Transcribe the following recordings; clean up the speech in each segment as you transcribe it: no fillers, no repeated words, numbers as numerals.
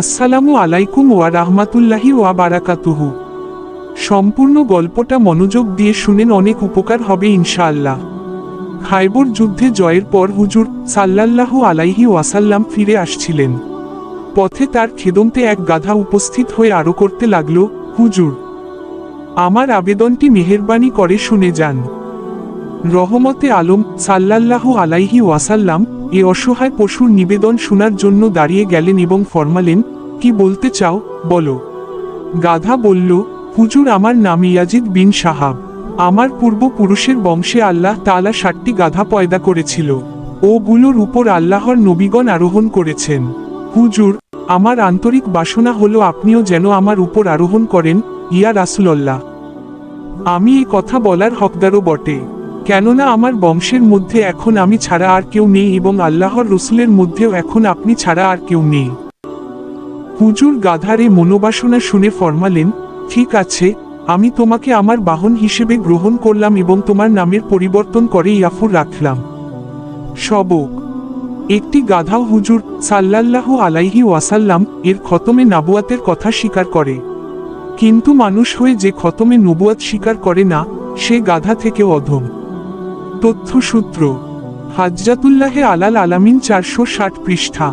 আসসালামু আলাইকুম ওয়া রাহমাতুল্লাহি ওয়া বারাকাতুহু। সম্পূর্ণ গল্পটা মনোযোগ দিয়ে শুনেন, অনেক উপকার হবে ইনশাআল্লাহ। খায়বর যুদ্ধে জয়ের পর হুজুর সাল্লাল্লাহু আলাইহি ওয়াসাল্লাম ফিরে আসছিলেন। পথে তার খেদমতে এক গাধা উপস্থিত হয়ে আরো করতে লাগল, হুজুর, আমার আবেদনটি মেহেরবানি করে শুনে যান। রহমতে আলম সাল্লাল্লাহু আলাইহি ওয়াসাল্লাম এ অসহায় পশুর নিবেদন শোনার জন্য দাঁড়িয়ে গেলেন এবং ফরমালেন, কি বলতে চাও বলো। গাধা বলল, হুজুর, আমার নাম ইয়াজিদ বিন সাহাব। আমার পূর্বপুরুষের বংশে আল্লাহ তাআলা 7টি গাধা পয়দা করেছিল। ওগুলোর উপর আল্লাহর নবীগণ আরোহণ করেছেন। হুজুর, আমার আন্তরিক বাসনা হলো আপনিও যেন আমার উপর আরোহণ করেন, ইয়া রাসূলুল্লাহ। আমি এই কথা বলার হকদারও বটে, কেননা আমার বংশের মধ্যে এখন আমি ছাড়া আর কেউ নেই এবং আল্লাহর রসুলের মধ্যেও এখন আপনি ছাড়া আর কেউ নেই। হুজুর গাধার এই মনোবাসনা শুনে ফরমালেন, ঠিক আছে, আমি তোমাকে আমার বাহন হিসেবে গ্রহণ করলাম এবং তোমার নামের পরিবর্তন করে ইয়াফুর রাখলাম। সবক: একটি গাধাও হুজুর সাল্লাল্লাহু আলাইহি ওয়াসাল্লাম এর খতমে নবুয়াতের কথা স্বীকার করে, কিন্তু মানুষ হয়ে যে খতমে নবুয়াত স্বীকার করে না, সে গাধা থেকেও অধম। তথ্যসূত্র: হাজরাতুল্লাহে আলাল আলামিন 460 পৃষ্ঠা।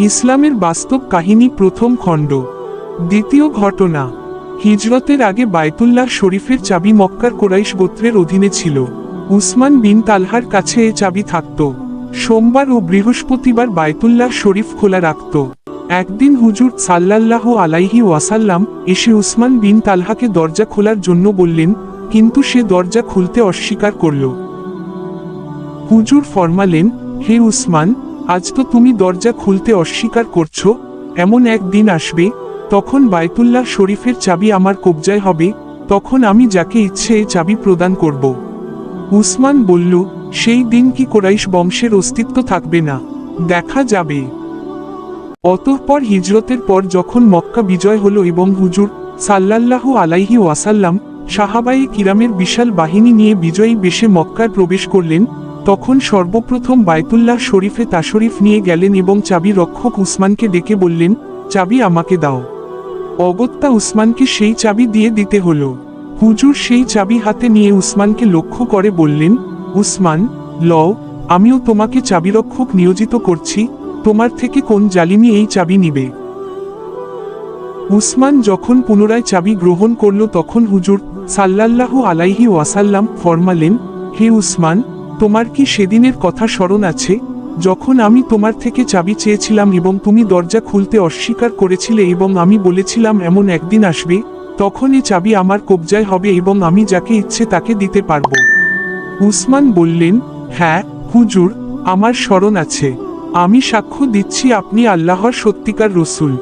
ইসলামের বাস্তব কাহিনী প্রথম খণ্ড। দ্বিতীয় ঘটনা: হিজরতের আগে বায়তুল্লাহ শরীফের চাবি মক্কার কুরাইশ গোত্রের অধীনে ছিল। উসমান বিন তালহার কাছে এ চাবি থাকত। সোমবার ও বৃহস্পতিবার বায়তুল্লাহ শরীফ খোলা রাখত। একদিন হুজুর সাল্লাল্লাহু আলাইহি ওয়াসাল্লাম এসে উসমান বিন তালহাকে দরজা খোলার জন্য বললেন, কিন্তু সে দরজা খুলতে অস্বীকার করল। হুজুর ফরমালেন, হে উসমান, আজ তো তুমি দরজা খুলতে অস্বীকার করছো, এমন এক দিন আসবে তখন বায়তুল্লাহ শরীফের চাবি আমার কবজায় হবে, তখন আমি যাকে ইচ্ছে এই চাবি প্রদান করব। উসমান বলল, সেই দিন কি কুরাইশ বংশের অস্তিত্ব থাকবে না? দেখা যাবে। অতঃপর হিজরতের পর যখন মক্কা বিজয় হলো এবং হুজুর সাল্লাল্লাহু আলাইহি ওয়াসাল্লাম সাহাবায়ে কিরামের বিশাল বাহিনী নিয়ে বিজয়ী বেশে মক্কায় প্রবেশ করলেন, তখন সর্বপ্রথম বায়তুল্লাহ শরীফে তাশরিফ নিয়ে গেলেন এবং চাবি রক্ষক উসমানকে ডেকে বললেন, চাবি আমাকে দাও। অগত্যা উসমানকে সেই চাবি দিয়ে দিতে হলো। হুজুর সেই চাবি হাতে নিয়ে উসমানকে লক্ষ্য করে বললেন, উসমান, লও, আমিও তোমাকে চাবিরক্ষক নিয়োজিত করছি, তোমার থেকে কোন জালিমি এই চাবি নিবে? উসমান যখন পুনরায় চাবি গ্রহণ করল তখন হুজুর সাল্লাল্লাহু আলাইহি ওয়াসাল্লাম ফরমালেন, হে উসমান, তোমার কি সেদিনের কথা স্মরণ আছে যখন আমি তোমার থেকে চাবি চেয়েছিলাম এবং তুমি দরজা খুলতে অস্বীকার করেছিলে এবং আমি বলেছিলাম এমন একদিন আসবে তখন এই চাবি আমার কবজায় হবে এবং আমি যাকে ইচ্ছে তাকে দিতে পারব? উসমান বললেন, হ্যাঁ হুজুর, আমার স্মরণ আছে। আমি সাক্ষ্য দিচ্ছি আপনি আল্লাহর সত্যিকার রসুল।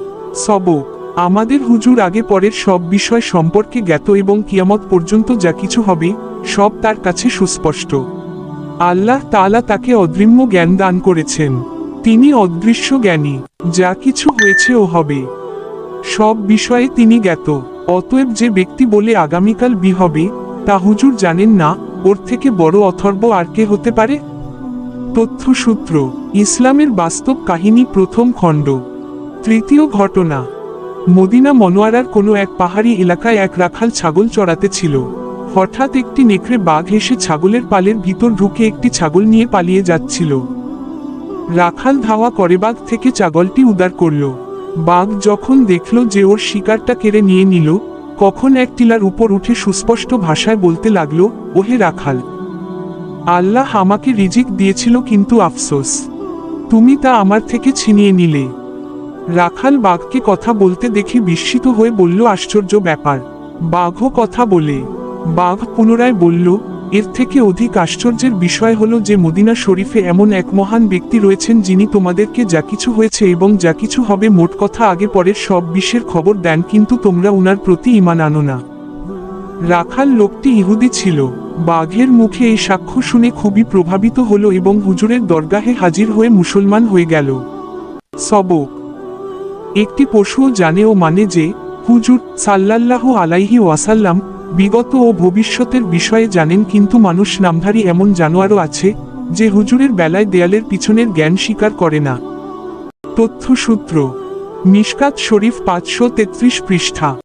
সবক: আমাদের হুজুর আগে পরের সব বিষয় সম্পর্কে জ্ঞাত এবং কিয়ামত পর্যন্ত যা কিছু হবে সব তার কাছে সুস্পষ্ট। আল্লাহ তাআলা তাকে অদৃশ্য জ্ঞান দান করেছেন। তিনি অদৃশ্য জ্ঞানী, যা কিছু হয়েছে ও হবে সব বিষয়ে তিনি জ্ঞাত। অতএব যে ব্যক্তি বলে আগামীকাল হবে তা হুজুর জানেন না, ওর থেকে বড় অথর্ব আর কে হতে পারে? তথ্যসূত্র: ইসলামের বাস্তব কাহিনী প্রথম খণ্ড। তৃতীয় ঘটনা: মদিনা মনোয়ারার কোনো এক পাহাড়ি এলাকায় এক রাখাল ছাগল চড়াতে ছিল। হঠাৎ একটি নেকড়ে বাঘ এসে ছাগলের পালের ভিতর ঢুকে একটি ছাগল নিয়ে পালিয়ে যাচ্ছিল। রাখাল ধাওয়া করে বাঘ থেকে ছাগলটি উদ্ধার করল। বাঘ যখন দেখল যে ওর শিকারটা কেড়ে নিয়ে নিল, কখন এক টিলার উপর উঠে সুস্পষ্ট ভাষায় বলতে লাগলো, ওহে রাখাল, আল্লাহ আমাকে রিজিক দিয়েছিল, কিন্তু আফসোস তুমি তা আমার থেকে ছিনিয়ে নিলে। রাখাল বাঘকে কথা বলতে দেখে বিস্মিত হয়ে বলল, আশ্চর্য ব্যাপার। বাঘও কথা বলে? বাঘ পুনরায় বলল, এর থেকে অধিক আশ্চর্যের বিষয় হলো যে মদিনা শরীফে এমন এক মহান ব্যক্তি রয়েছেন যিনি তোমাদেরকে যা কিছু হয়েছে এবং যা কিছু হবে মোট কথা আগে পরের সব বিষয়ের খবর দেন, কিন্তু তোমরা উনার প্রতি ঈমান আনো না। রাখাল লোকটি ইহুদি ছিল। বাঘের মুখে এই সাক্ষ্য শুনে খুবই প্রভাবিত হলো এবং হুজুরের দরগাহে হাজির হয়ে মুসলমান হয়ে গেল। সবক: একটি পশুও জানে ও মানে যে হুজুর সাল্লাল্লাহু আলাইহি ওয়াসাল্লাম বিগত ও ভবিষ্যতের বিষয়ে জানেন, কিন্তু মানুষ নামধারী এমন জানোয়ারও আছে যে হুজুরের বেলায় দেয়ালের পিছনের জ্ঞান স্বীকার করে না। তথ্যসূত্র: মিশকাত শরীফ 533 পৃষ্ঠা।